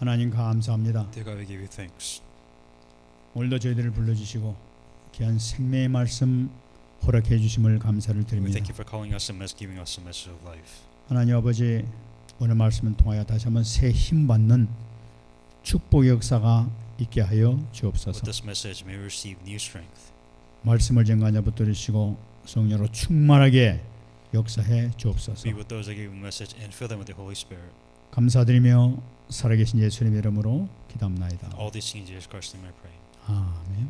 하나님 감사합니다. Dear God, we give you thanks. 오늘도 저희들을 불러주시고 귀한 생명의 말씀 허락해 주심을 감사를 We 드립니다. thank you for calling us a message, giving us a message of life. 하나님 아버지, 오늘 말씀을 통하여 다시 한번 새 힘 받는 축복의 역사가 있게 하여 With 주옵소서. this message, may we receive new strength. 말씀을 전가자 붙들으시고 성령으로 충만하게 역사해 주옵소서. Be with those that give the message and fill them with the Holy Spirit. 감사드리며 살아계신 예수님의 이름으로 기도합나이다. All these things in Jesus Christ's name I pray. 아멘.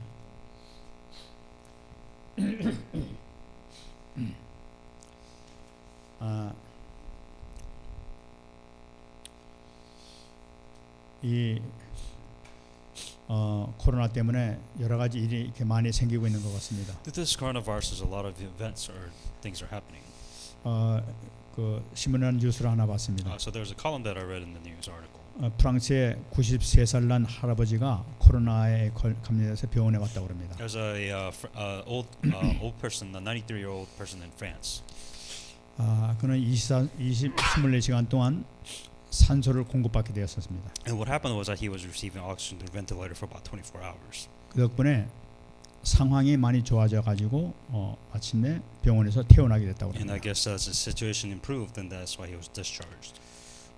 이 코로나 때문에 여러 가지 일이 이렇게 많이 생기고 있는 것 같습니다. Due to this coronavirus, there's a lot of events or things are happening. 그 신문에 뉴스를 하나 봤습니다. So there's a column that I read in the news article. 프랑스의 93살 난 할아버지가 코로나에 감염돼서 병원에 왔다고 합니다. There's old person, a 93-year-old person in France. 그는 24시간 동안 산소를 공급받게 되었습니다. And what happened was that he was receiving oxygen through ventilator for about 24 hours. 그 덕분에 상황이 많이 좋아져 가지고 마침내 병원에서 퇴원하게 됐다고 And I 합니다. guess as the situation improved, then that's why he was discharged.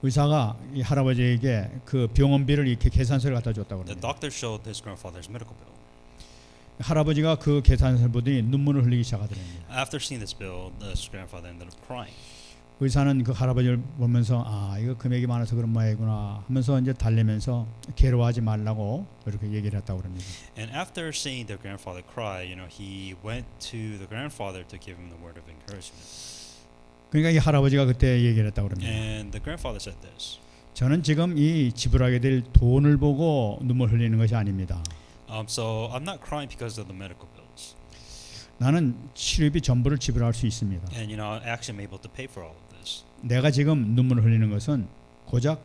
의사가 이 할아버지에게 그 병원비를 이렇게 계산서를 갖다 줬다고 The 합니다. doctor showed his grandfather's medical bill. 할아버지가 그 계산서를 보더니 눈물을 흘리기 시작하더랍니다. After seeing this bill, his grandfather ended up crying. 의사는 그 할아버지를 보면서 이거 금액이 많아서 그런 모양이구나 하면서 이제 달래면서 괴로워하지 말라고 이렇게 얘기를 했다고 합니다. And after seeing the grandfather cry, he went to the grandfather to give him the word of encouragement. 그러니까 이 할아버지가 그때 얘기를 했다고 합니다. And the grandfather said this. 저는 지금 이 지불하게 될 돈을 보고 눈물 흘리는 것이 아닙니다. So I'm not crying because of the medical bills. 나는 치료비 전부를 지불할 수 있습니다. And I actually am able to pay for all of this. 내가 지금 눈물을 흘리는 것은 고작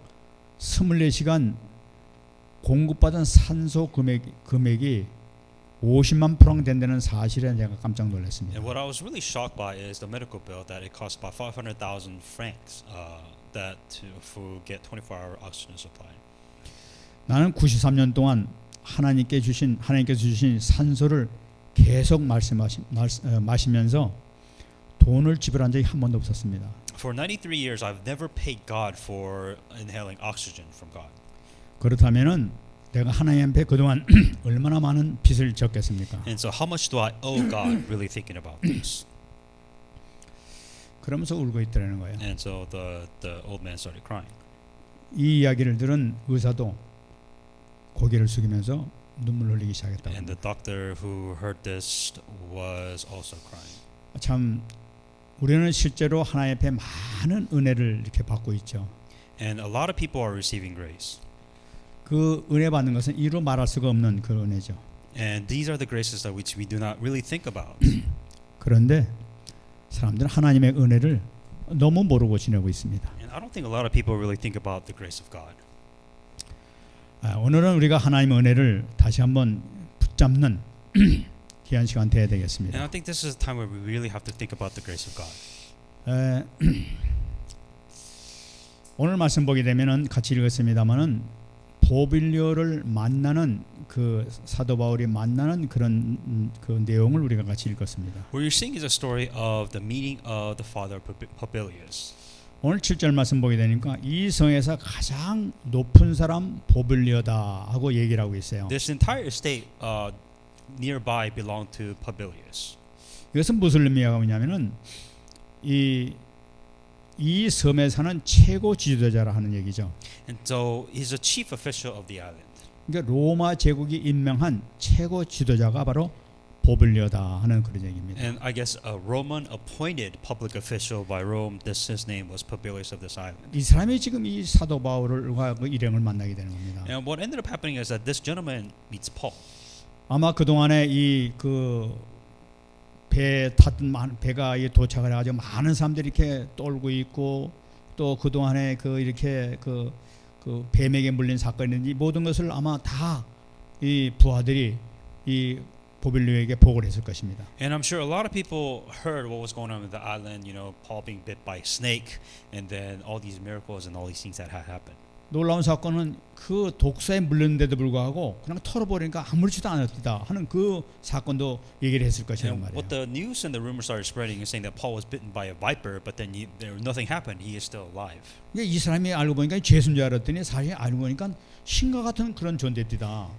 24시간 공급받은 산소 금액이 50만 프랑 된다는 사실에 제가 깜짝 놀랐습니다. And what I was really shocked by is the medical bill that it costs about 500,000 francs to get 24-hour oxygen supply. 나는 93년 동안 하나님께서 주신 산소를 계속 마시면서 돈을 지불한 적이 한 번도 없었습니다. For 93 years, I've never paid God for inhaling oxygen from God. 그렇다면은 내가 하나님 앞에 그동안 얼마나 많은 빚을 졌겠습니까? And so, how much do I owe God? Really thinking about this. 그러면서 울고 있더라는 거예요. And so the old man started crying. 이 이야기를 들은 의사도 고개를 숙이면서 눈물 흘리기 시작했다고 And 합니다. the doctor who heard this was also crying. 참 우리는 실제로 하나님 앞에 많은 은혜를 이렇게 받고 있죠. And a lot of people are receiving grace. 그 은혜 받는 것은 이루 말할 수가 없는 그 은혜죠. And these are the graces that which we do not really think about. 그런데 사람들은 하나님의 은혜를 너무 모르고 지내고 있습니다. And I don't think a lot of people really think about the grace of God. 오늘은 우리가 하나님의 은혜를 다시 한번 붙잡는 귀한 시간 돼야 되겠습니다. And I think this is a time where we really have to think about the grace of God. 오늘 말씀 보게 되면은 같이 읽었습니다만은 보빌료를 만나는 그 사도 바울이 만나는 그런 그 내용을 우리가 같이 읽었습니다. What you're seeing is a story of the meeting of the father Publius. 오늘 7절 말씀 보게 되니까 이 성에서 가장 높은 사람 보빌료다 하고 얘기를 하고 있어요. This entire estate nearby belonged to Publius. 이것은 무슨 의미가 뭐냐면은 이 섬에 사는 최고 지도자라 하는 얘기죠. And so he's a chief official of the island. 그러니까 로마 제국이 임명한 최고 지도자가 바로 보빌료다 하는 그런 얘기입니다. And I guess a Roman appointed public official by Rome, his name was Publius of this island. 이 사람이 지금 이 사도 바울과 그 일행을 만나게 되는 겁니다. And what ended up happening is that this gentleman meets Paul. 아마 그 동안에 이 그 배 탔던 배가 도착을 해가지고 많은 사람들이 이렇게 떨고 있고 또 그 동안에 그 이렇게 그 뱀에게 물린 사건인지 모든 것을 아마 다 이 부하들이 이 보빌료에게 보고를 했을 것입니다. And I'm sure a lot of people heard what was going on with the island, Paul being bit by a snake, and then all these miracles and all these things that had happened. 놀라운 사건은 그 독사에 물렸는데도 불구하고 그냥 털어버리니까 아무렇지도 않았다 하는 그 사건도 얘기를 했을 것이란 And 말이에요. what the news and the rumors started spreading is saying that Paul was bitten by a viper, but then nothing happened. He is still alive. 이 사람이 알고 보니까 죄수인 줄 알았더니 사실 알고 보니까 신과 같은 그런 존재입니다.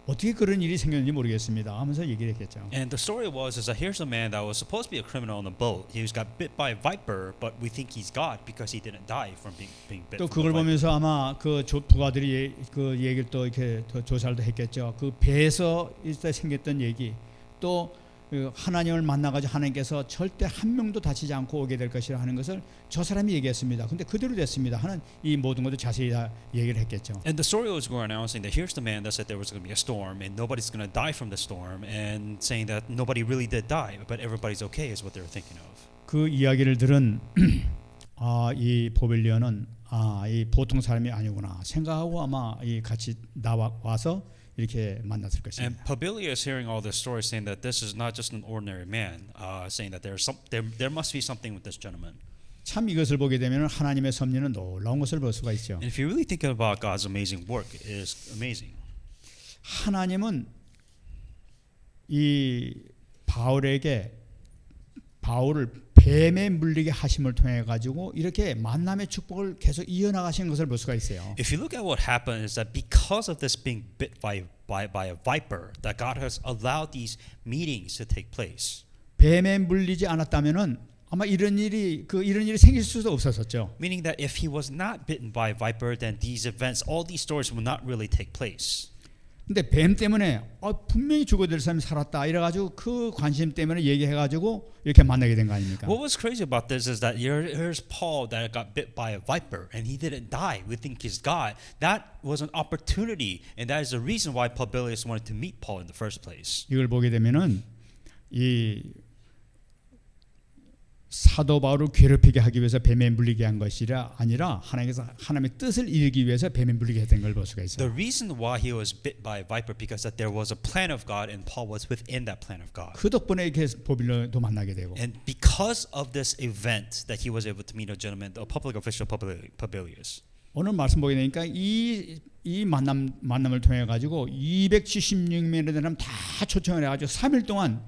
어떻게 그런 일이 생겼는지 모르겠습니다 하면서 얘기를 했겠죠. And the story was is that here's a man that was supposed to be a criminal on the boat. He got bit by a viper, but we think he's God because he didn't die from being bit. 또 from 그걸 the viper. 보면서 아마 그 부하들이 그 얘기를 또 이렇게 더 조사를 했겠죠. 그 배에서 일때 생겼던 얘기 또 그 하나님을 만나가지고 하나님께서 절대 한 명도 다치지 않고 오게 될 것이라 하는 것을 저 사람이 얘기했습니다. 근데 그대로 됐습니다. 하는 이 모든 것도 자세히 다 얘기를 했겠죠. And the story was going around saying that here's the man that said there was going to be a storm and nobody's going to die from the storm, and saying that nobody really did die, but everybody's okay is what they were thinking of. 그 이야기를 들은 이 보벨리언은 이 보통 사람이 아니구나 생각하고 아마 이 같이 나와서 이렇게 만났을 And 것입니다. Publilius, hearing all this story, saying that this is not just an ordinary man, saying that there must be something with this gentleman. 참 이것을 보게 되면 하나님의 섭리는 놀라운 것을 볼 수가 있죠. And if you really think about God's amazing work, it is amazing. 하나님은 이 바울을 뱀에 물리게 하심을 통해 가지고 이렇게 만남의 축복을 계속 이어나가시는 것을 볼 수가 있어요. If you look at what happened, is that because of this being bit by a viper, that God has allowed these meetings to take place. 뱀에 물리지 않았다면은 아마 이런 일이 생길 수도 없었었죠. Meaning that if he was not bitten by a viper, then these events, all these stories would not really take place. 근데 뱀 때문에 분명히 죽어야 될 사람이 살았다 이래가지고 그 관심 때문에 얘기해가지고 이렇게 만나게 된 거 아닙니까? What was crazy about this is that here's Paul that got bit by a viper and he didn't die. We think he's God. That was an opportunity, and that is the reason why Publilius wanted to meet Paul in the first place. 이걸 보게 되면은 이 사도 바울을 괴롭히게 하기 위해서 뱀에 물리게 한 것이 아니라 하나님께서 하나님의 뜻을 이루기 위해서 뱀에 물리게 했던 걸 볼 수가 The 있어요. reason why he was bit by a viper because that there was a plan of God and Paul was within that plan of God. 그 덕분에 이렇게 보빌로도 만나게 되고 And because of this event that he was able to meet a gentleman, a public official Publilius. 오늘 말씀 보게 되니까 이 만남을 통해 가지고 276명의 사람 다 초청을 해가지고 3일 동안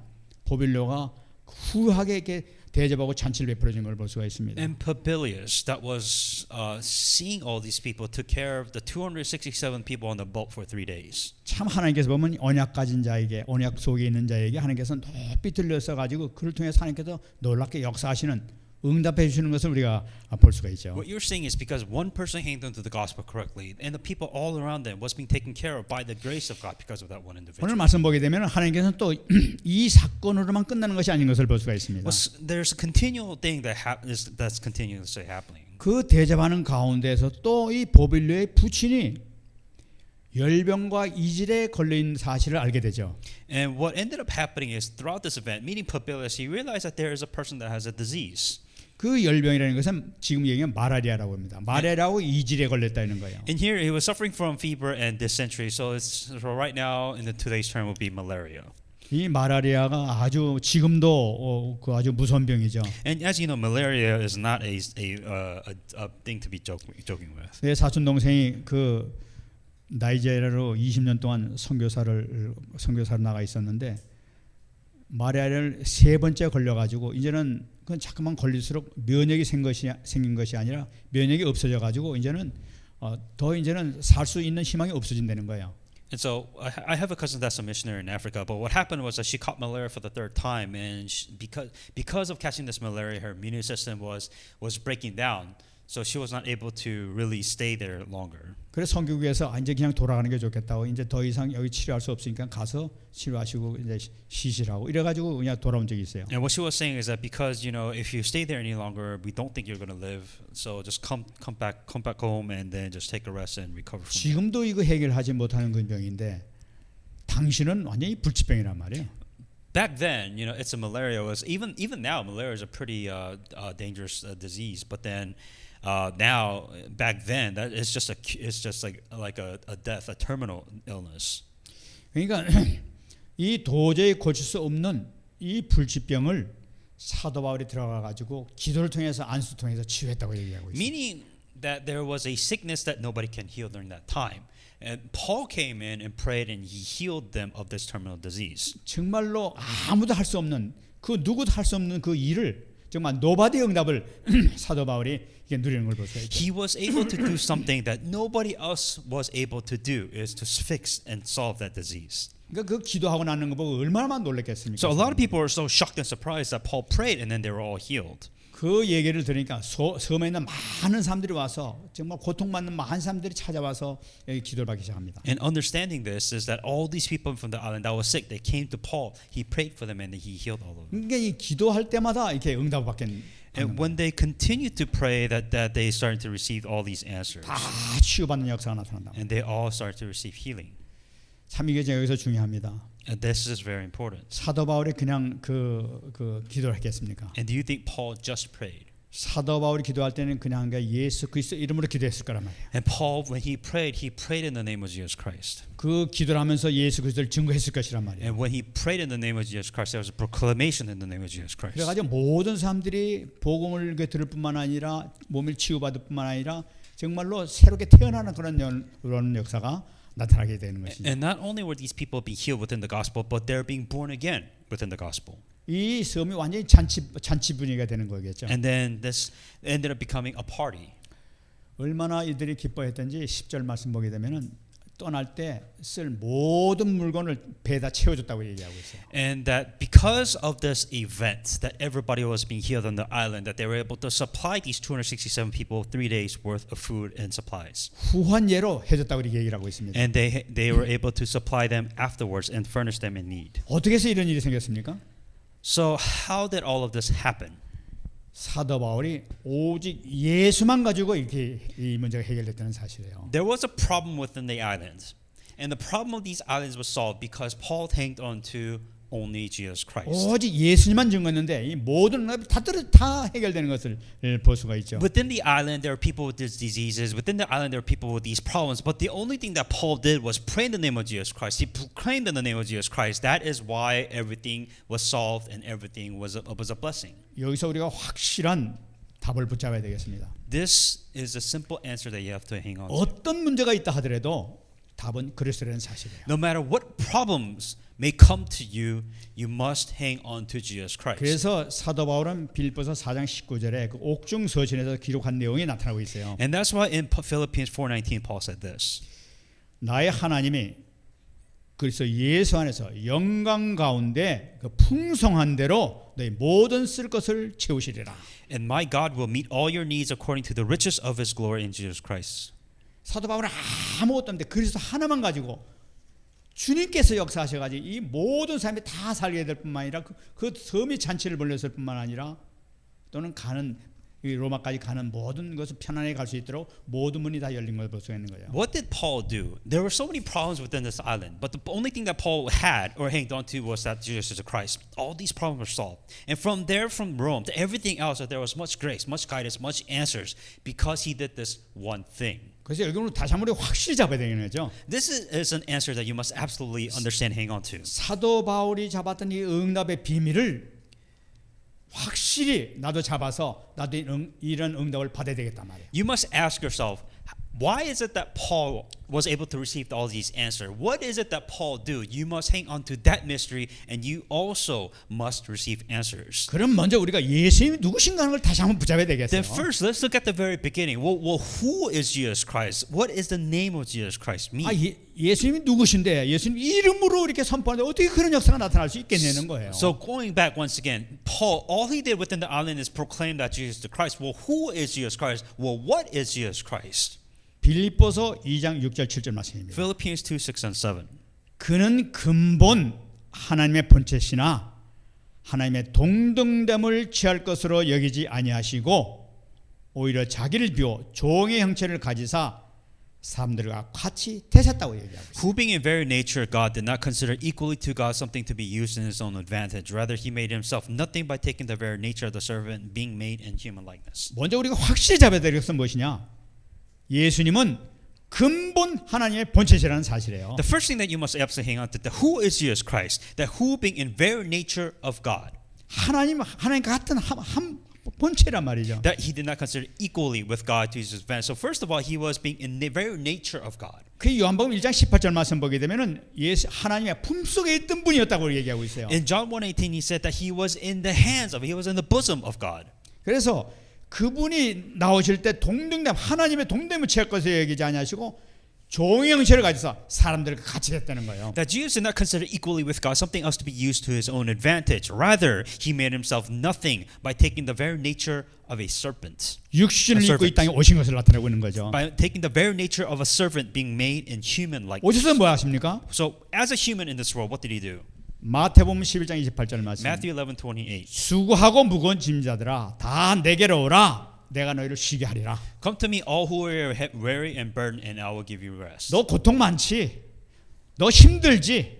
보빌로가 후하게 이렇게 대접하고 잔치를 베풀어 준 걸 볼 수가 있습니다. And Publilius, that was seeing all these people, took care of the 267 people on the boat for 3 days. 참 하나님께서 보면 언약 가진 자에게 언약 속에 있는 자에게 하나님께서 높이 들려서 가지고 그를 통해 하나님께서 놀랍게 역사하시는 응답해 주시는 것을 우리가 볼 수가 있죠. What you're seeing is because one person came into the gospel correctly, and the people all around them was being taken care of by the grace of God because of that one individual. 오늘 말씀 보게 되면 하나님께서는 또 이 사건으로만 끝나는 것이 아닌 것을 볼 수가 있습니다. There's a continual thing that's continuously happening. 그 대접하는 가운데서 또 이 보빌로의 부친이 열병과 이질에 걸린 사실을 알게 되죠. And what ended up happening is throughout this event, meeting Publilius, he realized that there is a person that has a disease. 그 열병이라는 것은 지금 얘기하면 마라리아라고 합니다. 마라리아하고 이질에 걸렸다는 거예요. And here he was suffering from fever and dysentery. So right now in the today's term would be malaria. 이 마라리아가 아주 지금도 그 아주 무서운 병이죠. And as you know, malaria is not a thing to be joking with. 내 사촌 동생이 그 나이지리아로 20년 동안 선교사로 나가 있었는데 마라리아를 3번째 걸려가지고 이제는 그건 자꾸만 걸릴수록 면역이 생긴 것이 아니라 면역이 없어져 가지고 이제는 살 수 있는 희망이 없어진다는 거예요. And so I have a cousin that's a missionary in Africa, but what happened was that she caught malaria for the 3rd time, and because of catching this malaria, her immune system was breaking down. So she was not able to really stay there longer. 그래서 선교국에서 이제 그냥 돌아가는 게 좋겠다고 이제 더 이상 여기 치료할 수 없으니까 가서 치료하시고 이제 쉬시라고 이래가지고 그냥 돌아온 적이 있어요. And what she was saying is that because if you stay there any longer, we don't think you're going to live. So just come back home and then just take a rest and recover from it. 지금도 이거 해결하지 못하는 그 병인데 당신은 완전히 불치병이란 말이에요. Back then, it's a malaria was even now malaria is a pretty dangerous disease. But then now back then that it's just like a death, a terminal illness. 그러니까 이 도저히 고칠 수 없는 이 불치병을 사도 바울이 들어가 가지고 기도를 통해서 안수 통해서 치유했다고 얘기하고 있어요. Meaning that there was a sickness that nobody can heal during that time. And Paul came in and prayed and he healed them of this terminal disease. 정말로 아무도 할 수 없는 그 누구도 할 수 없는 그 일을 정말 노바디의 응답을 사도 바울이 이게 누리는 걸 볼 수 있죠. He was able to do something that nobody else was able to do, is to fix and solve that disease. 그러니까 그 기도하고 나는 거 보고 얼마나 놀랐겠습니까? So a lot of people are so shocked and surprised that Paul prayed and then they were all healed. 그 얘기를 들으니까 섬에 있는 많은 사람들이 와서 정말 고통받는 많은 사람들이 찾아와서 여기 기도를 받기 시작합니다. And understanding this is that all these people from the island that was sick, they came to Paul. He prayed for them and he healed all of them. 그러니까 이 기도할 때마다 이렇게 응답을 받게 And when they continued to pray, that they started to receive all these answers. 다 치유받는 역사가 나타난다. And they all started to receive healing. 참 이게 여기서 중요합니다. And this is very important. 사도 바울이 그냥 그 기도를 했겠습니까? And do you think Paul just prayed? 사도 바울이 기도할 때는 그냥 예수 그리스도 이름으로 기도했을 거란 말이에요. And Paul, when he prayed in the name of Jesus Christ. 그 기도를 하면서 예수 그리스도를 증거했을 것이란 말이에요. And when he prayed in the name of Jesus Christ, there was a proclamation in the name of Jesus Christ. 그래가지고 모든 사람들이 복음을 들을 뿐만 아니라 몸을 치유받을 뿐만 아니라 정말로 새롭게 태어나는 그런 역사가 나타나게 되는 것이죠. And not only were these people being healed within the gospel, but they're being born again within the gospel. 이 섬이 완전히 잔치 분위기가 되는 거겠죠. And then this ended up becoming a party. 얼마나 이들이 기뻐했던지 10절 말씀 보게 되면은 떠날 때 쓸 모든 물건을 배에다 채워줬다고 얘기하고 있어요. And that because of this event, that everybody was being healed on the island, that they were able to supply these 267 people 3 days worth of food and supplies. 후환예로 해줬다고 이렇게 얘기를 하고 있습니다. And they were able to supply them afterwards and furnish them in need. 어떻게 해서 이런 일이 생겼습니까? So how did all of this happen? 사도 바울이 오직 예수만 가지고 이렇게 이 문제가 해결됐다는 사실이에요. There was a problem within the islands. And the problem of these islands was solved because Paul hanged on to only Jesus Christ. 오직 예수님만 증거했는데 이 모든 다 해결되는 것을 볼 수가 있죠. Within the island, there are people with these diseases. Within the island, there are people with these problems. But the only thing that Paul did was pray in the name of Jesus Christ. He proclaimed in the name of Jesus Christ. That is why everything was solved and everything was a blessing. 여기서 우리가 확실한 답을 붙잡아야 되겠습니다. This is a simple answer that you have to hang on to. 어떤 문제가 있다 하더라도 답은 그리스도라는 사실이에요. No matter what problems may come to you, you must hang on to Jesus Christ. 그래서 사도 바울은 빌립보서 4장 19절에 그 옥중 서신에서 기록한 내용이 나타나고 있어요. And that's why in Philippians 4:19 Paul said this. 나의 하나님이 그래서 예수 안에서 영광 가운데 그 풍성한 대로 너희 모든 쓸 것을 채우시리라. And my God will meet all your needs according to the riches of his glory in Jesus Christ. 사도 바울은 아무것도 없는데 그리스도 하나만 가지고 주님께서 역사하셔가지고 이 모든 사람이 다 살게 될 뿐만 아니라 그 섬이 잔치를 벌렸을 뿐만 아니라 또는 이 로마까지 가는 모든 것을 편안하게 갈 수 있도록 모든 문이 다 열린 걸 볼 수 있는 거예요. What did Paul do? There were so many problems within this island, but the only thing that Paul had or hanged on to was that Jesus is Christ. All these problems were solved. And from there, from Rome to everything else, that there was much grace, much guidance, much answers because he did this one thing. 그래서 여기는 다시 한번 확실히 잡아야 되는 거죠. This is an answer that you must absolutely understand, hang on to. 사도 바울이 잡았던 이 응답의 비밀을 확실히 나도 잡아서 나도 이런 응답을 받아야 되겠단 말이에요. You must ask yourself, why is it that Paul was able to receive all these answers? What is it that Paul do? You must hang on to that mystery, and you also must receive answers. 그럼 먼저 우리가 예수님이 누구신가 하는 걸 다시 한번 붙잡아야 되겠어요. Then first, let's look at the very beginning. Well, who is Jesus Christ? What is the name of Jesus Christ mean? 예수님이 누구신데 예수님 이름으로 이렇게 선포하는데 어떻게 그런 역사가 나타날 수 있겠냐는 거예요. So going back once again, Paul, all he did within the island is proclaim that Jesus is Christ. Well, who is Jesus Christ? Well, what is Jesus Christ? 빌립보서 2장 6절 7절 말씀입니다. Philippians 2, 6 and 7. 그는 근본 하나님의 본체시나 하나님의 동등됨을 취할 것으로 여기지 아니하시고 오히려 자기를 비워 종의 형체를 가지사 사람들과 같이 되셨다고 얘기하고 있습니다. Who being in very nature God did not consider equally to God something to be used in his own advantage. Rather he made himself nothing by taking the very nature of the servant, being made in human likeness. 먼저 우리가 확실히 잡아야 될 것은 무엇이냐? 예수님은 근본 하나님의 본체시라는 사실이에요. The first thing that you must absolutely hang on to, who is Jesus Christ? That who being in very nature of God. 하나님 같은 한 본체란 말이죠. that he did not consider equally with God to his advantage. So first of all, he was being in the very nature of God. 그 요한복음 1장 18절 말씀 보게 되면은 예수 하나님의 품속에 있던 분이었다고 얘기하고 있어요. In John 1:18, he said that he was in the hands of, he was in the bosom of God. 그래서 그분이 나오실 때 동등됨 하나님의 동됨을 취할 것을 얘기하지 아니하시고 종의 형체를 가져서 사람들과 같이 됐다는 거예요. That Jesus did not consider equally with God something else to be used to his own advantage. Rather, he made himself nothing by taking the very nature of a serpent. 육신을 입고 이 땅에 오신 것을 나타내고 있는 거죠. By taking the very nature of a servant being made in human likeness. 오셔서 뭐 하십니까? So, as a human in this world, what did he do? 마태복음 11장 28절 말씀. Matthew 11:28. 수고하고 무거운 짐자들아 다 내게로 오라. 내가 너희를 쉬게 하리라. Come to me, all who are weary and burdened, and I will give you rest. 너 고통 많지? 너 힘들지?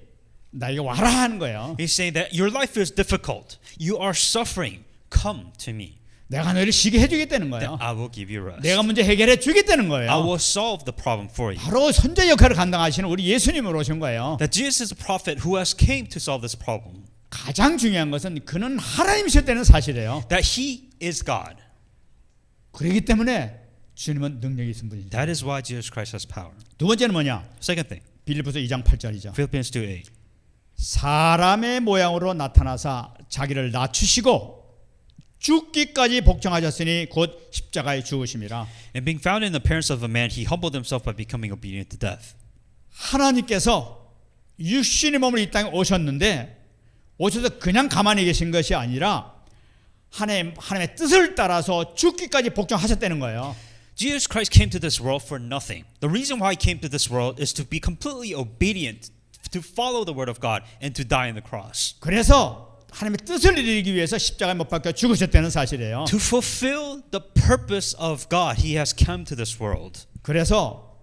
나에게 와라 하는 거예요. He's saying that your life is difficult. You are suffering. Come to me. 내가 너희를 쉬게 해주겠다는 Then 거예요. I will give you rest. 내가 문제 해결해 주겠다는 I 거예요. will solve the problem for you. 바로 선자 역할을 감당하시는 우리 예수님으로 오신 거예요. That Jesus is a prophet who has came to solve this problem. 가장 중요한 것은 그는 하나님이셨다는 사실이에요. That he is God. 그렇기 때문에 주님은 능력이 있는 분이죠. That is why Jesus Christ has power. 두 번째는 뭐냐? Second thing, 빌립보서 2장 8절이죠. Philippians 2:8. 사람의 모양으로 나타나사 자기를 낮추시고 죽기까지 복종하셨으니 곧 십자가에 죽으심이라. And being found in the appearance of a man, he humbled himself by becoming obedient to death. 하나님께서 육신의 몸을 이 땅에 오셨는데 오셔서 그냥 가만히 계신 것이 아니라 하나님의 뜻을 따라서 죽기까지 복종하셨다는 거예요. Jesus Christ came to this world for nothing. The reason why he came to this world is to be completely obedient, to follow the word of God, and to die on the cross. 그래서 하나님의 뜻을 이루기 위해서 십자가에 못 박혀 죽으셨다는 사실이에요. To fulfill the purpose of God, he has come to this world. 그래서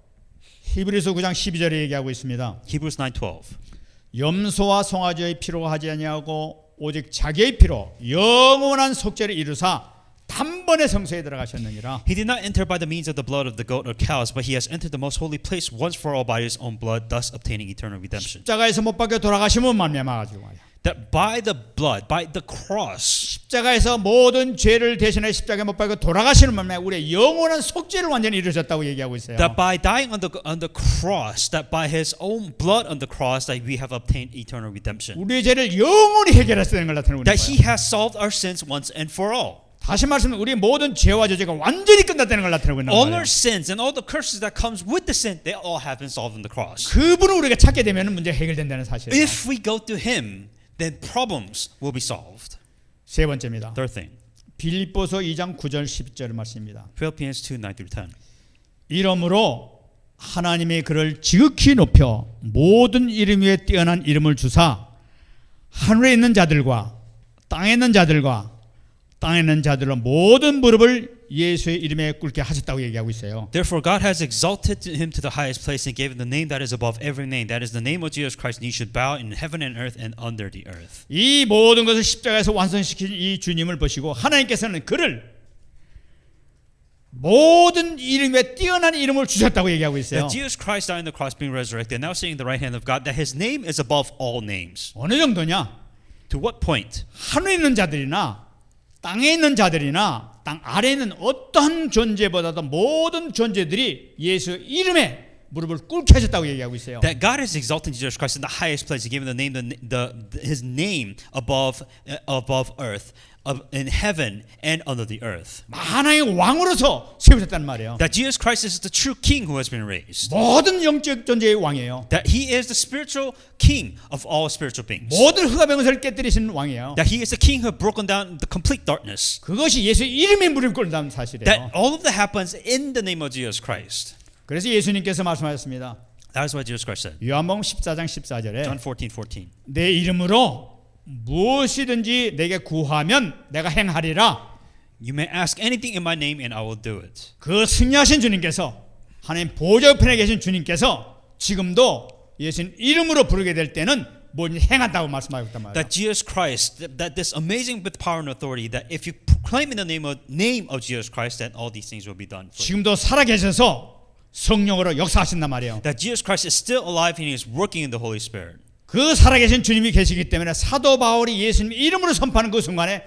히브리서 9장 12절에 얘기하고 있습니다. Hebrews 9:12. 염소와 송아지의 피로 하지 아니하고 오직 자기의 피로 영원한 속죄를 이루사 단번에 성소에 들어가셨느니라. He did not enter by the means of the blood of the goat or cows, but he has entered the most holy place once for all by his own blood, thus obtaining eternal redemption. 십자가에서 못 박혀 돌아가심은 말미암아 가지고 That by the blood, by the cross, 십자가에서 모든 죄를 대신해 십자가에 못 박혀 돌아가시는 말미암아 우리의 영원한 속죄를 완전히 이루셨다고 얘기하고 있어요. that by dying on the cross, that by his own blood on the cross, that we have obtained eternal redemption. 우리의 죄를 영원히 해결했다는 걸 나타내고 있는 That 거예요. he has solved our sins once and for all. 다시 말씀드리면 우리의 모든 죄와 저죄가 완전히 끝났다는 걸 나타내고 있는 All 거예요. our sins and all the curses that comes with the sin, they all have been solved on the cross. 그분을 우리가 찾게 되면 문제 해결된다는 사실이에요. If we go to him, then problems will be solved. 세 번째입니다. Third thing, 빌립보서 2장 9절 10절 말씀입니다. Philippians 2:9-10. 이러므로 하나님이 그를 지극히 높여 모든 이름 위에 뛰어난 이름을 주사 하늘에 있는 자들과 땅에 있는 자들과 땅에 있는 자들로 모든 무릎을 예수의 이름에 꿇게 하셨다고 얘기하고 있어요. Therefore God has exalted him to the highest place and gave him the name that is above every name, that is the name of Jesus Christ, and he should bow in heaven and earth and under the earth. 이 모든 것을 십자가에서 완성시킨 이 주님을 보시고 하나님께서는 그를 모든 이름 위에 뛰어난 이름을 주셨다고 얘기하고 있어요. That Jesus Christ died on the cross, being resurrected, now sitting at the right hand of God, that his name is above all names. 어느 정도냐? To what point? 하늘에 있는 자들이나 땅에 있는 자들이나 땅 아래에 있는 어떠한 존재보다도 모든 존재들이 예수 이름에 무릎을 꿇게 하셨다고 얘기하고 있어요. That God has exalted Jesus Christ in the highest place. He gave him the name, his name above earth, in heaven and under the earth. 만왕의 왕으로서 세우셨다는 말이에요. That Jesus Christ is the true King who has been raised. 모든 영적 존재의 왕이에요. That he is the spiritual King of all spiritual beings. 모든 흑암의 권세를 깨뜨리신 왕이에요. That he is the King who has broken down the complete darkness. 그것이 예수 이름에 무릎 꿇는다는 사실이에요. That all of that happens in the name of Jesus Christ. 그래서 예수님께서 말씀하셨습니다. That is what Jesus Christ said. 요한복음 14장 14절에 John 14:14. 내 이름으로 무엇이든지 내게 구하면 내가 행하리라. You may ask anything in my name and I will do it. 그 승리하신 주님께서 하나님 보좌 우편에 계신 주님께서 지금도 예수님 이름으로 부르게 될 때는 뭘 행한다고 말씀하고 있단 말이에요. That Jesus Christ, that this amazing with power and authority, that if you proclaim in the name of Jesus Christ, then all these things will be done for you. 지금도 살아계셔서 성령으로 역사하신단 말이에요. That Jesus Christ is still alive and he is working in the Holy Spirit. 그 살아계신 주님이 계시기 때문에 사도 바울이 예수님 이름으로 선포하는 그 순간에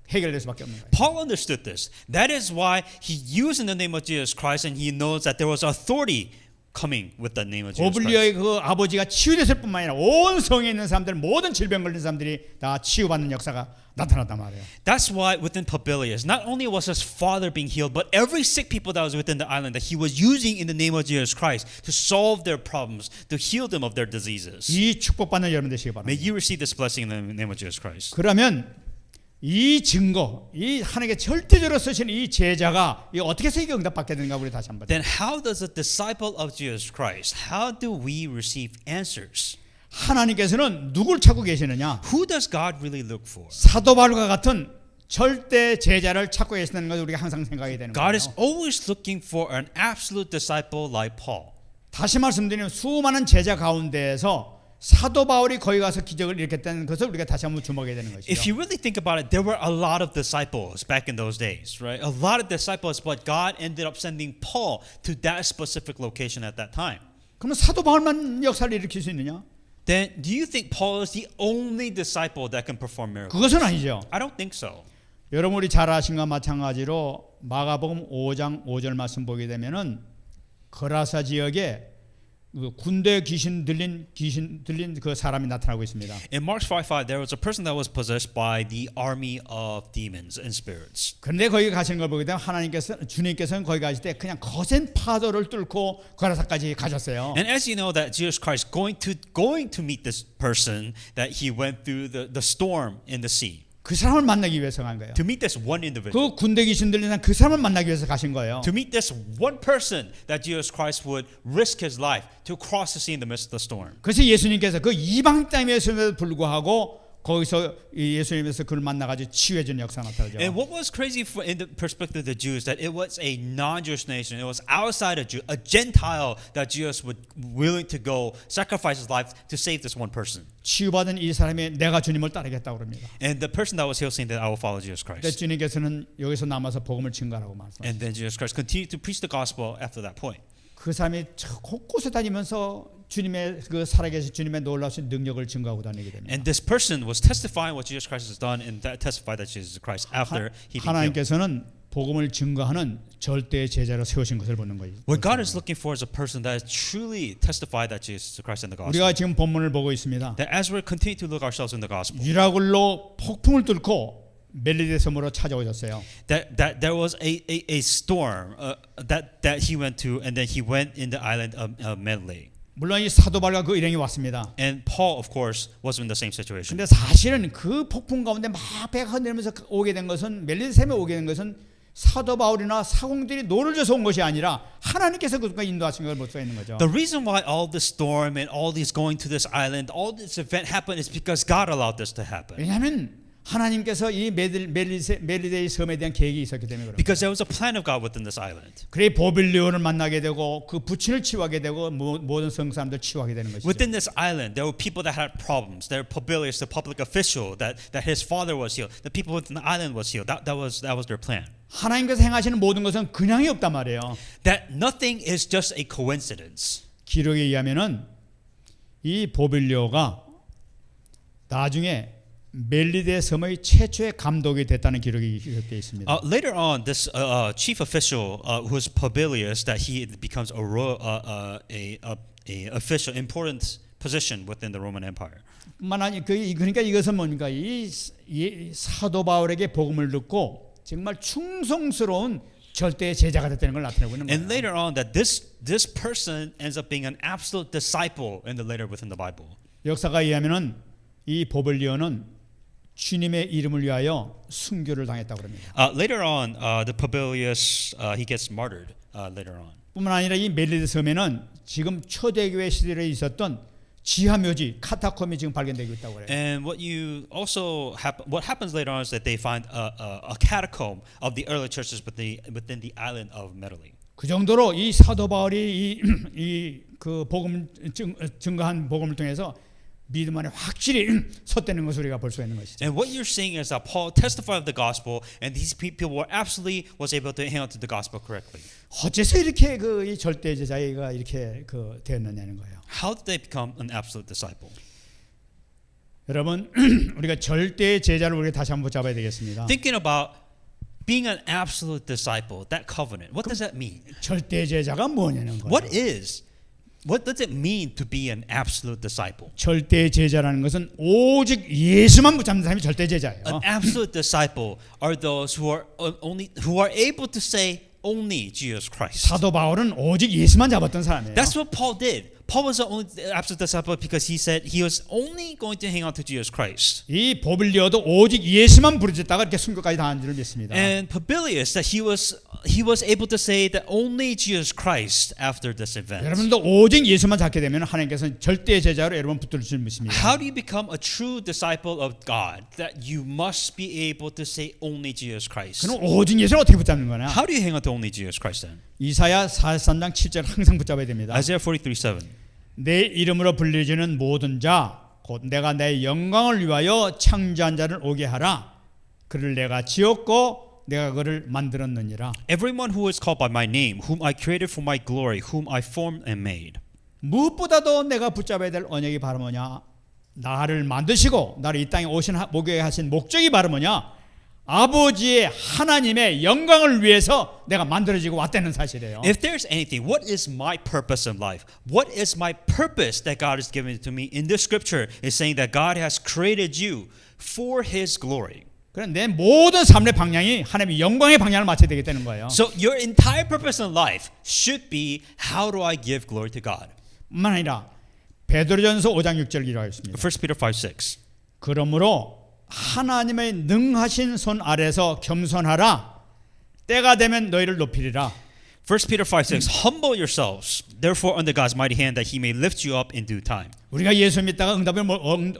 해결될 수밖에 없는 거예요. Paul understood this. That is why he used in the name of Jesus Christ, and he knows that there was authority coming with the name of Jesus Christ. 보블리오의 그 아버지가 치유됐을 뿐만 아니라 온 성에 있는 사람들, 모든 질병 걸린 사람들이 다 치유받는 역사가 나타났단 말이에요. That's why within Publius, not only was his father being healed, but every sick people that was within the island that he was using in the name of Jesus Christ to solve their problems, to heal them of their diseases. 이 축복받는 여러분 되시기 May 바랍니다. you receive this blessing in the name of Jesus Christ. 그러면 이 증거, 이 하나님께 절대적으로 쓰신 이 제자가 이 어떻게 해서 이게 응답받게 되는가 우리 다시 한번. Then how does a disciple of Jesus Christ, how do we receive answers? 하나님께서는 누굴 찾고 계시느냐? Who does God really look for? 사도 바울과 같은 절대 제자를 찾고 계시다는 것을 우리가 항상 생각해야 되는 God is 거예요. always looking for an absolute disciple like Paul. 다시 말씀드리면 수많은 제자 가운데에서 사도 바울이 거기 가서 기적을 일으켰다는 것을 우리가 다시 한번 주목해야 되는 If 것이죠. you really think about it, there were a lot of disciples back in those days, right? A lot of disciples, but God ended up sending Paul to that specific location at that time. 그러면 사도 바울만 역사를 일으킬 수 있느냐? Then do you think Paul is the only disciple that can perform miracles? 그것은 아니죠. I don't think so. 여러분 우리 잘 아신 것과 마찬가지로 마가복음 5장 5절 말씀 보게 되면은 거라사 지역에 그 군대 귀신 들린 그 사람이 나타나고 있습니다. In Mark 5:5, there was a person that was possessed by the army of demons and spirits. 그런데 거기 가시는 걸 보게 되면 주님께서는 거기 가실 때 그냥 거센 파도를 뚫고 거라사까지 가셨어요. And as you know that Jesus Christ going to meet this person, that he went through the storm in the sea. 그 사람을 만나기 위해서 간 거예요. To meet this one individual. 그 군대 귀신 들린 그 사람을 만나기 위해서 가신 거예요. To meet this one person that Jesus Christ would risk his life to cross the sea in the midst of the storm. 그래서 예수님께서 그 이방 땅에서도 불구하고 거기서 예수님께서 그를 만나가지고 치유해준 역사가 나타나죠. And what was crazy in the perspective of the Jews, that it was a non-Jewish nation, it was outside of Jew, a Gentile that Jesus would willing to go sacrifice his life to save this one person. 치유받은 이 사람이 내가 주님을 따르겠다고 그럽니다. And the person that was healed saying that I will follow Jesus 그런데 Christ. 주님께서는 여기서 남아서 복음을 증거하라고 말씀하셨어요. And then Jesus Christ continued to preach the gospel after that point. 그 사람이 곳곳에 다니면서 주님의 그 살아계신 주님의 놀라우신 능력을 증거하고 다니게 됩니다. And this person was testifying what Jesus Christ has done and that testified that Jesus Christ after he became healed. 하나님께서는 복음을 증거하는 절대 제자로 세우신 것을 보는 거예요. What God is looking for is a person that has truly testified that Jesus Christ in the gospel. 우리가 지금 본문을 보고 있습니다. That as we continue to look ourselves in the gospel, 유라굴로 폭풍을 뚫고 멜리데 섬으로 찾아오셨어요. that there was a storm that he went to, and then he went in the island of Medley. 물론 이 사도 바울과 그 일행이 왔습니다. And Paul, of course, was in the same situation. 근데 사실은 그 폭풍 가운데 막 배가 흔들면서 오게 된 것은 멜리데 섬에 오게 된 것은 사도 바울이나 사공들이 노를 져서 온 것이 아니라 하나님께서 그들과 인도하신 걸 볼 수가 있는 거죠. The reason why all this storm and all these going to this island, all this event happened is because God allowed this to happen. 왜냐하면 하나님께서 이 멜리데의 섬에 대한 계획이 있었기 때문에 그래요. Because there was a plan of God within this island. 그래 보빌리오를 만나게 되고 그 부친을 치유하게 되고 모든 성 사람들 치유하게 되는 것이죠. Within this island, there were people that had problems. There were Publius, the public official, that his father was healed. The people within the island was healed. That was their plan. 하나님께서 행하시는 모든 것은 그냥이 없단 말이에요. That nothing is just a coincidence. 기록에 의하면은 이 보빌리오가 나중에 멜리데 섬의 최초의 감독이 됐다는 기록이 기록되어 있습니다. Later on, this chief official, who was Publius, that he becomes a official, important position within the Roman Empire. 뿐만 아니 그러니까 이것은 뭡니까? 이 사도 바울에게 복음을 듣고 정말 충성스러운 절대의 제자가 됐다는 걸 나타내고 있는 And 거예요. later on, that this person ends up being an absolute disciple in the later within the Bible. 역사가 의하면은 이 보빌리오는 주님의 이름을 위하여 순교를 당했다고 합니다. Later on, the Publius he gets martyred later on. 뿐만 아니라 이 멜리데 섬에는 지금 초대교회 시대에 있었던 지하묘지 카타콤이 지금 발견되고 있다고 그래요. And what happens later on is that they find a catacomb of the early churches within the island of Medley. 그 정도로 이 사도 바울이 그 복음 증거한 복음을 통해서 믿음 안에 확실히 섰다는 것을 우리가 볼 수 있는 것이죠. And what you're seeing is that Paul testified of the gospel, and these people were absolutely was able to handle the gospel correctly. 어째서 이렇게 이 절대 제자가 이렇게 되었느냐는 거예요. How did they become an absolute disciple? 여러분 우리가 절대 제자를 우리가 다시 한번 잡아야 되겠습니다. Thinking about being an absolute disciple, that covenant, what does that mean? 절대 제자가 뭐냐는 거예요. What does it mean to be an absolute disciple? 절대 제자라는 것은 오직 예수만 붙잡는 사람이 절대 제자예요. An absolute disciple are those who are able to say only Jesus Christ. 사도 바울은 오직 예수만 잡았던 사람이에요. That's what Paul did. Paul was the only absolute disciple because he said he was only going to hang on to Jesus Christ. 이 보빌리오도 오직 예수만 부르짖다가 이렇게 순교까지 당한 줄을 믿습니다. And Publius, that he was able to say that only Jesus Christ after this event. 여러분도 오직 예수만 잡게 되면 하나님께서는 절대 제자로 여러분 붙들 줄 믿습니다. How do you become a true disciple of God? That you must be able to say only Jesus Christ. 그럼 오직 예수를 어떻게 붙잡는 거냐? How do you hang on to only Jesus Christ then? 이사야 43장 7절 항상 붙잡아야 됩니다. Isaiah 43:7. 내 이름으로 불리지는 모든 자 곧 내가 내 영광을 위하여 창조한 자를 오게 하라. 그를 내가 지었고 내가 그를 만들었느니라. Everyone who is called by my name, whom I created for my glory, whom I formed and made. 무엇보다도 내가 붙잡아야 될 언약이 바로 뭐냐? 나를 만드시고 나를 이 땅에 오게 하신 목적이 바로 뭐냐? 아버지의 하나님의 영광을 위해서 내가 만들어지고 왔다는 사실이에요. If there's anything, what is my purpose in life? What is my purpose that God has given to me? In this scripture is saying that God has created you for His glory. 그럼 내 모든 삶의 방향이 하나님의 영광의 방향을 맞춰야 되겠다는 거예요. So your entire purpose in life should be how do I give glory to God? 뿐만 아니라 베드로전서 5장 6절 기록하였습니다. 1 Peter 5:6. 그러므로 하나님의 능하신 손 아래서 겸손하라. 때가 되면 너희를 높이리라. 1 Peter 5:6. Humble yourselves, therefore under God's mighty hand, that He may lift you up in due time. 우리가 예수 믿다가 응답을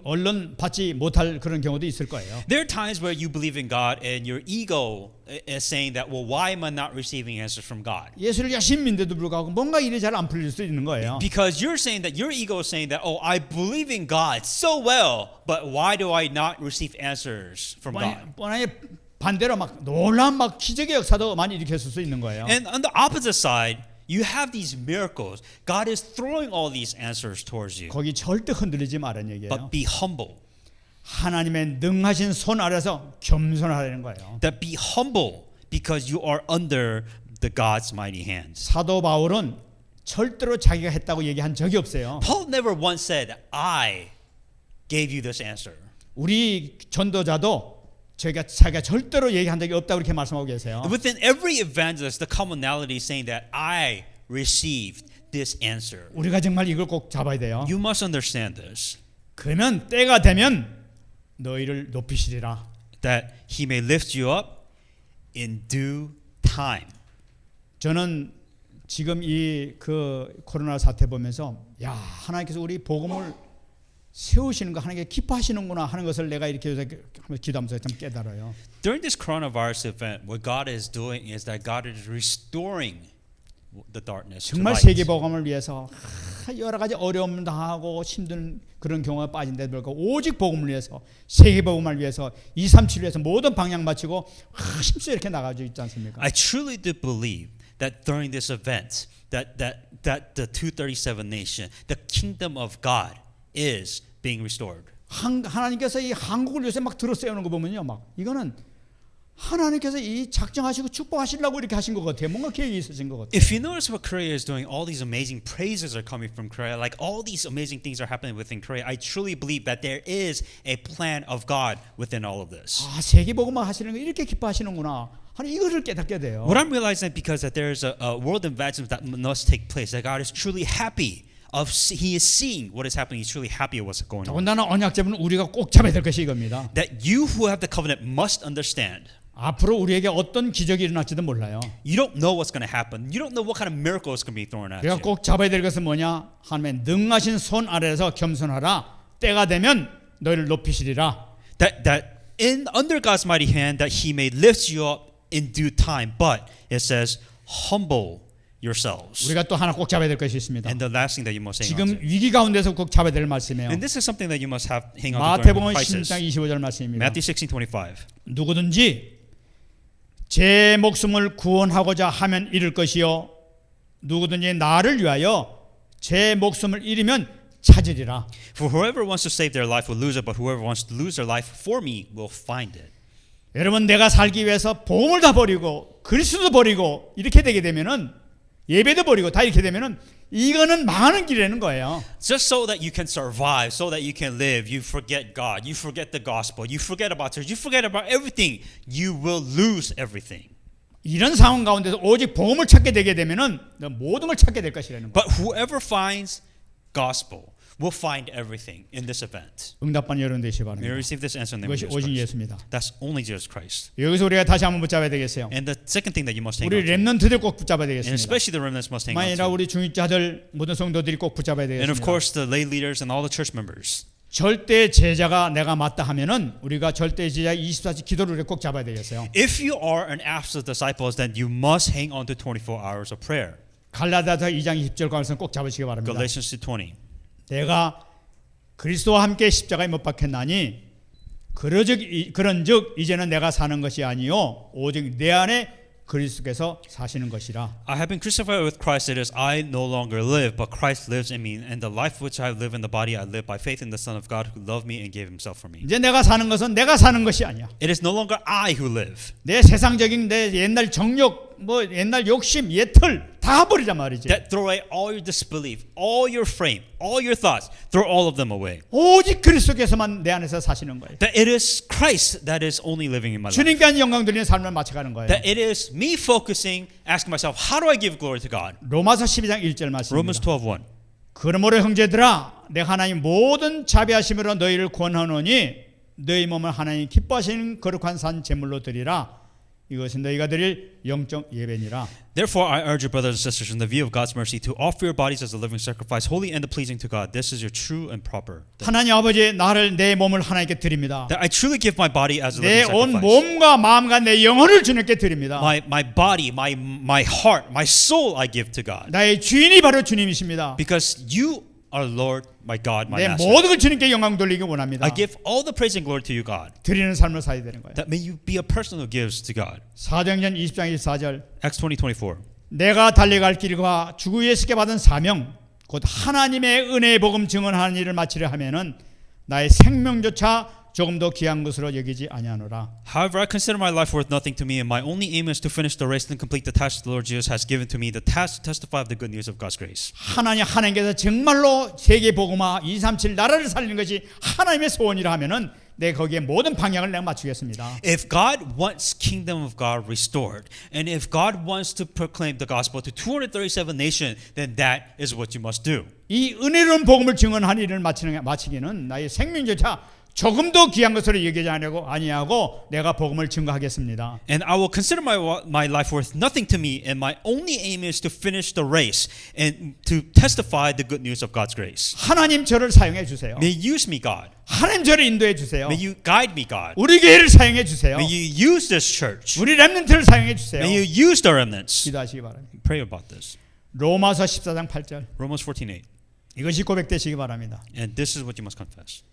얼른 받지 못할 그런 경우도 있을 거예요. There are times where you believe in God and your ego is saying that, well, why am I not receiving answers from God? 예수를 열심히 믿는데도 불구하고 뭔가 일이 잘 안 풀릴 수 있는 거예요. Because you're saying that your ego is saying that, oh, I believe in God so well, but why do I not receive answers from God? 뻔하게 반대로 막 놀라운 막 기적의 역사도 많이 일으켰을 수 있는 거예요. And on the opposite side, you have these miracles. God is throwing all these answers towards you. 거기 절대 흔들리지 말라는 얘기예요. But be humble. 하나님의 능하신 손 아래서 겸손하라는 거예요. That be humble because you are under the God's mighty hands. 사도 바울은 절대로 자기가 했다고 얘기한 적이 없어요. Paul never once said, I gave you this answer. 우리 전도자도 자기가 절대로 얘기한 적이 없다고 이렇게 말씀하고 계세요. Within every evangelist, the commonality is saying that I received this answer. 우리가 정말 이걸 꼭 잡아야 돼요. You must understand this. 그러면 때가 되면 너희를 높이시리라. That He may lift you up in due time. 저는 지금 이 그 코로나 사태 보면서 야 하나님께서 우리 복음을 세우시는 거 하나님께 기뻐하시는구나 하는 것을 내가 이렇게 기도하면서 좀 깨달아요. During this coronavirus event, what God is doing is that God is restoring the darkness to 정말 light. 세계 복음을 위해서 여러 가지 어려움 당하고 힘든 그런 경우가 빠진데도 불구하고 오직 복음을 위해서 세계 복음을 위해서 237 위해서 모든 방향 맞추고 힘써 이렇게 나가지고 있지 않습니까? I truly do believe that during this event, that the 237 nation, the kingdom of God is being restored. 하나님께서 이 한국을 요새 막 들어 세우는 거 보면요, 막 이거는 하나님께서 이 작정하시고 축복하시려고 이렇게 하신 것 같아요. 뭔가 계획이 있으신 것 같아요. If you notice what Korea is doing, all these amazing praises are coming from Korea. Like all these amazing things are happening within Korea. I truly believe that there is a plan of God within all of this. 아, 세계 복음만 하시는 거 이렇게 기뻐하시는구나. 하는 이것을 깨닫게 돼요. What I'm realizing because that there is a world evangelism that must take place. That God is truly happy. He is seeing what is happening. He's truly happy with what's going on. 더군다나 언약제는 우리가 꼭 잡아야 될 것이 이겁니다. That you who have the covenant must understand. 앞으로 우리에게 어떤 기적이 일어날지도 몰라요. You don't know what's going to happen. You don't know what kind of miracle is going to be thrown at 우리가 you. 꼭 잡아야 될 것은 뭐냐? 하나님의 능하신 손 아래에서 겸손하라. 때가 되면 너희를 높이시리라. That in under God's mighty hand, that He may lift you up in due time. But it says, humble yourselves. 우리가 또 하나 꼭 잡아야 될 것이 있습니다. And the last thing that you must hang on 지금 to. 위기 가운데서 꼭 잡아야 될 말씀이에요. And this is something that you must hang on to during 마태복음 crisis. 16장 25절 말씀입니다. Matthew 16:25. 누구든지 제 목숨을 구원하고자 하면 잃을 것이요 누구든지 나를 위하여 제 목숨을 잃으면 찾으리라. For whoever wants to save their life will lose it, but whoever wants to lose their life for me will find it. 여러분 내가 살기 위해서 보험을 다 버리고 그리스도도 버리고 이렇게 되게 되면은 예배도 버리고 다 이렇게 되면은 이거는 망하는 길이라는 거예요. Just so that you can survive, so that you can live, you forget God, you forget the gospel, you forget about church, you forget about everything, you will lose everything. 이런 상황 가운데서 오직 복음을 찾게 되게 되면은 모든 걸 찾게 될 것이라는 거예요. But whoever finds gospel will find everything in this event. 응답받는 여러분 되시기 May 바랍니다. you receive this answer in the name of 이것이 Jesus 오직 Christ. 예수입니다. That's only Jesus Christ. 여기서 우리가 다시 한번 붙잡아야 되겠어요. And the second thing that you must hang 우리 on to, 렘넌트들 꼭 붙잡아야 and 되겠습니다. especially the remnants must hang on 만이라 to. 우리 중직자들 모든 성도들이 꼭 붙잡아야 And 되겠습니다. of course the lay leaders and all the church members. 절대 제자가 내가 맞다 하면은 우리가 절대 제자 24시 기도를 꼭 잡아야 되겠어요. If you are an absolute disciple, then you must hang on to 24 hours of prayer. 갈라디아서 2장 20절 가서 꼭 잡으시기 바랍니다. Galatians 2:20. 내가 그리스도와 함께 십자가에 못 박혔나니 그런즉 이제는 내가 사는 것이 아니요 오직 내 안에 그리스도께서 사시는 것이라. I have been crucified with Christ. It is I no longer live, but Christ lives in me. And the life which I live in the body, I live by faith in the Son of God who loved me and gave Himself for me. 이제 내가 사는 것은 내가 사는 것이 아니야. It is no longer I who live. 내 세상적인 내 옛날 정욕 뭐 옛날 욕심 옛틀 다 버리자 말이지. That throw away all your disbelief, all your frame, all your thoughts. Throw all of them away. 오직 그리스도께서만 내 안에서 사시는 거예요. That it is Christ that is only living in my life. 주님께 한 영광 드리는 삶을 맞춰가는 거예요. That it is me focusing, asking myself, how do I give glory to God? 로마서 12장 1절 Romans 말씀입니다. 12:1. 그러므로 형제들아 내가 하나님 모든 자비하심으로 너희를 권하노니 너희 몸을 하나님 기뻐하시는 거룩한 산 제물로 드리라. 이것은 너희가 드릴 영적 예배니라. Therefore, I urge you, brothers and sisters, in the view of God's mercy, to offer your bodies as a living sacrifice, holy and pleasing to God. This is your true and proper. 하나님 아버지 나를 내 몸을 하나님께 드립니다. That I truly give my body as a 내 living 온 sacrifice. 몸과 마음과 내 영혼을 주님께 드립니다. My body, my heart, my soul, I give to God, 나의 주인이 바로 주님이십니다. because you are Lord, my God, my 내 Master. 모든 걸 주님께 영광 돌리기 원합니다. I give all the praise and glory to you, God. 드리는 삶을 살아야 되는 거예요. That may you be a person who gives to God. 사도행전 20장 24절 Acts 20:24. 내가 달려갈 길과 주 예수께 받은 사명 곧 하나님의 은혜의 복음 증언하는 일을 마치려 하면은 나의 생명조차 조금도 귀한 것으로 여기지 아니하노라. However, I consider my life worth nothing to me, and my only aim is to finish the race and complete the task the Lord Jesus has given to me, the task to testify of the good news of God's grace. 하나님께서 정말로 세계 복음화 237 나라를 살리는 것이 하나님의 소원이라 하면은 내 거기에 모든 방향을 내가 맞추겠습니다. If God wants kingdom of God restored, and if God wants to proclaim the gospel to 237 nations, then that is what you must do. 이 은혜로운 복음을 증언하는 일을 마치기는 나의 생명조차 조금도 귀한 것으로 여기지 아니하고 내가 복음을 증거하겠습니다. And I will consider my life worth nothing to me, and my only aim is to finish the race and to testify the good news of God's grace. 하나님 저를 사용해 주세요. May you use me, God. 하나님 저를 인도해 주세요. May you guide me, God. 우리 교회를 사용해 주세요. May you use this church. 우리 렘넌트를 사용해 주세요. May you use the remnants. 기도하시기 바랍니다. Pray about this. 로마서 14장 8절 Romans 14:8. 이것이 고백되시기 바랍니다. And this is what you must confess.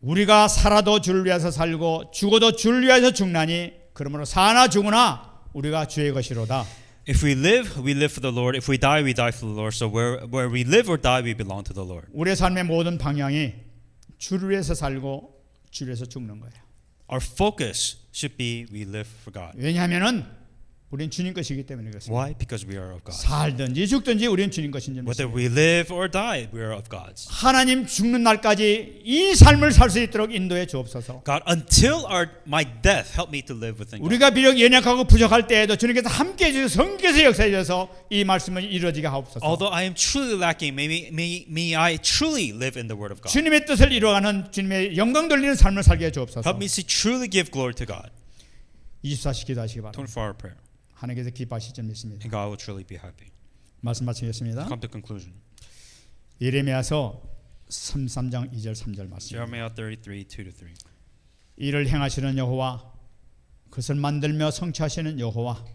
우리가 살아도 주를 위해서 살고 죽어도 주를 위해서 죽나니 그러므로 사나 죽으나 우리가 주의 것이로다. If we live for the Lord. If we die for the Lord. So where we live or die, we belong to the Lord. 우리의 삶의 모든 방향이 주를 위해서 살고 주를 위해서 죽는 거예요. Our focus should be we live for God. 왜냐하면은 우리는 주님 것이기 때문에 그렇습니다. Why? Because we are of God. 살든지 죽든지 우리는 주님 것인 줄 Whether 믿습니다. we live or die, we are of God's. 하나님 죽는 날까지 이 삶을 살 수 있도록 인도해 주옵소서. God, until my death, help me to live within God. 우리가 비록 연약하고 부족할 때에도 주님께서 함께해 주셔서 성께서 역사해 주셔서 이 말씀을 이루어지게 하옵소서. Although I am truly lacking, may I truly live in the Word of God. 주님의 뜻을 이루어가는 주님의 영광 돌리는 삶을 살게 해 주옵소서. Help me to truly give glory to God. 24시 기도하시기 바랍니다. 24-hour prayer. 하나님께서 기뻐하실 줄 믿습니다. And God will truly be happy. 말씀 마치겠습니다. Come to conclusion. 예레미야서 33장 2절 3절 말씀. Jeremiah 33:2-3. 이를 행하시는 여호와 그것을 만들며 성취하시는 여호와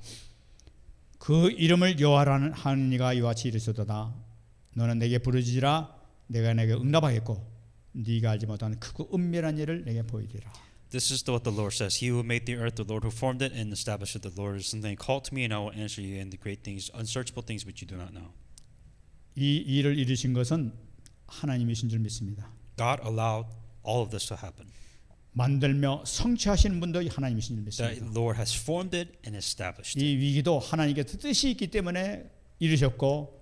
그 이름을 여호와라는 하는 이가 이와 같이 이르시도다. 너는 내게 부르짖으라 내가 내게 응답하겠고 네가 알지 못하는 크고 은밀한 일을 내게 보이리라. This is what the Lord says. He who made the earth, the Lord who formed it and established it, the Lord is something. Call to me and I will answer you, and the great things, unsearchable things which you do not know. 이 일을 이루신 것은 하나님이신 줄 믿습니다. God allowed all of this to happen. 만들며 성취하시는 분도 하나님이신 줄 The 믿습니다. Lord has formed it and established it. 이 위기도 하나님께 뜻이 있기 때문에 이루셨고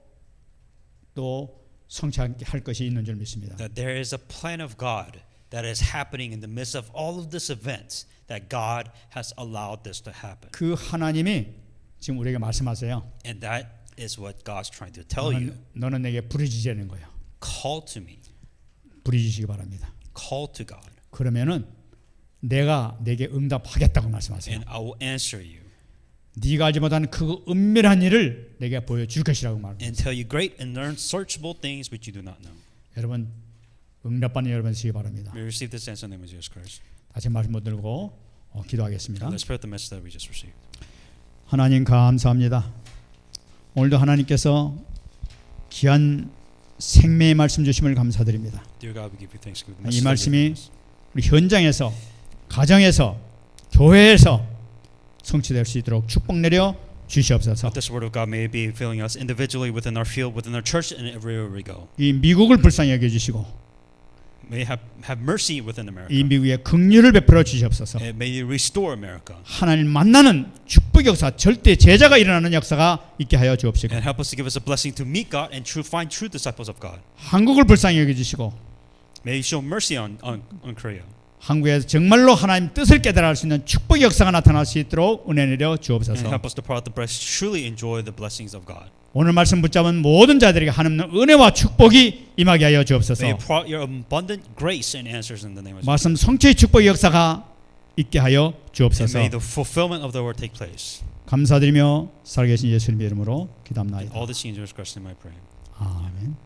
또 성취할 것이 있는 줄 믿습니다. That there is a plan of God that is happening in the midst of all of these events, that God has allowed this to happen. 그 하나님이 지금 우리에게 말씀하세요. And that is what God's trying to tell you. 너는 내게 부르짖으라는 거예요. Call to me. 부르짖으시기 바랍니다. Call to God. 그러면은 내가 내게 응답하겠다고 말씀하세요. And I will answer you 네가 알지 못하는 그 은밀한 일을 내게 보여줄 것이라고 말합니다. and tell you great and unsearchable things which you do not know. 여러분 응답받는 여러분 되시기 바랍니다. May we receive this answer in the name of Jesus Christ. 다시 말씀 못 들고 기도하겠습니다. Let's pray the message that we just received. 하나님 감사합니다. 오늘도 하나님께서 귀한 생명의 말씀 주심을 감사드립니다. Dear God, we give you thanks. 이 말씀이 우리 현장에서, 가정에서, 교회에서 성취될 수 있도록 축복 내려 주시옵소서. This word of God may be filling us individually within our field, within our church, and everywhere we go. 이 미국을 불쌍히 여겨 주시고 May you have mercy within 이 America. 미국에 긍휼을 베풀어 주시옵소서. And may you restore America. 하나님 만나는 축복 역사, 절대 제자가 일어나는 역사가 있게 하여 주옵시고 And help us to give us a blessing to meet God and find true disciples of God. 한국을 불쌍히 여겨 주시고 May you show mercy on Korea. 한국에서 정말로 하나님 뜻을 깨달아 할 수 있는 축복 역사가 나타날 수 있도록 은혜 내려 And 주옵소서. help us to pour out the breast, truly enjoy the blessings of God. 오늘 말씀 붙잡은 모든 자들에게 하나님의 은혜와 축복이 임하게 하여 주옵소서. May you pour out your abundant grace and answers in the name of Jesus. 말씀 성취의 축복의 역사가 있게 하여 And 주옵소서. may the fulfillment of the word take place. 감사드리며 살아계신 예수님의 이름으로 기도합나이다. All this in Jesus Christ's name I pray. 아멘.